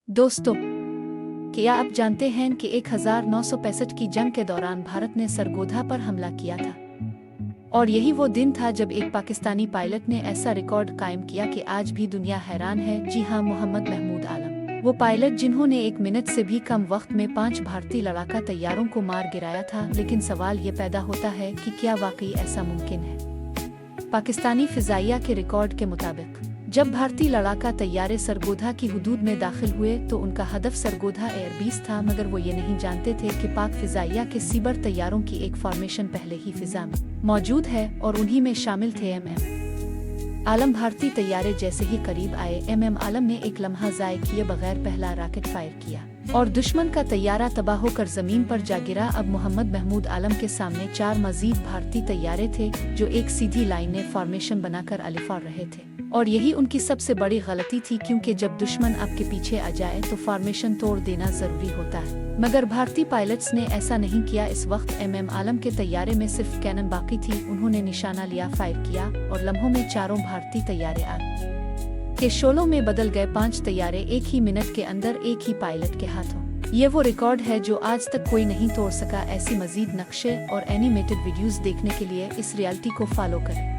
दोस्तों, क्या आप जानते हैं कि 1965 की जंग के दौरान भारत ने सरगोधा पर हमला किया था? और यही वो दिन था जब एक पाकिस्तानी पायलट ने ऐसा रिकॉर्ड कायम किया कि आज भी दुनिया हैरान है। जी हाँ, मोहम्मद महमूद आलम, वो पायलट जिन्होंने 1 मिनट से भी कम वक्त में 5 भारतीय लड़ाका तैयारों को मार गिराया था। लेकिन सवाल ये पैदा होता है कि क्या वाकई ऐसा मुमकिन है? पाकिस्तानी फिजाइया के रिकॉर्ड के मुताबिक जब भारतीय लड़ाका तैयारे सरगोधा की हुदूद में दाखिल हुए तो उनका हदफ सरगोधा एयरबेस था, मगर वो ये नहीं जानते थे कि पाक फिजाइया के सीबर तैयारों की एक फॉर्मेशन पहले ही फिजा में मौजूद है और उन्हीं में शामिल थे एमएम आलम। भारतीय तैयारे जैसे ही करीब आए, एमएम आलम ने एक लम्हा ज़ाय किए बगैर पहला रॉकेट फायर किया और दुश्मन का तैयारा तबाह होकर जमीन पर जा गिरा। अब मोहम्मद महमूद आलम के सामने 4 मजीद भारतीय तैयारे थे जो एक सीधी लाइन में फॉर्मेशन बनाकर अलिफा रहे थे, और यही उनकी सबसे बड़ी गलती थी, क्योंकि जब दुश्मन आपके पीछे आ जाए तो फॉर्मेशन तोड़ देना जरूरी होता है। मगर भारतीय पायलट्स ने ऐसा नहीं किया। इस वक्त एमएम आलम के तैयारे में सिर्फ कैनन बाकी थी। उन्होंने निशाना लिया, फायर किया और लम्हों में 4 भारतीय तैयारे आग के शोलों में बदल गए। 5 तैयारे 1 ही मिनट के अंदर एक ही पायलट के हाथों। ये वो रिकॉर्ड है जो आज तक कोई नहीं तोड़ सका। ऐसी मजीद नक्शे और एनिमेटेड वीडियोस देखने के लिए इस रियलिटी को फॉलो करें।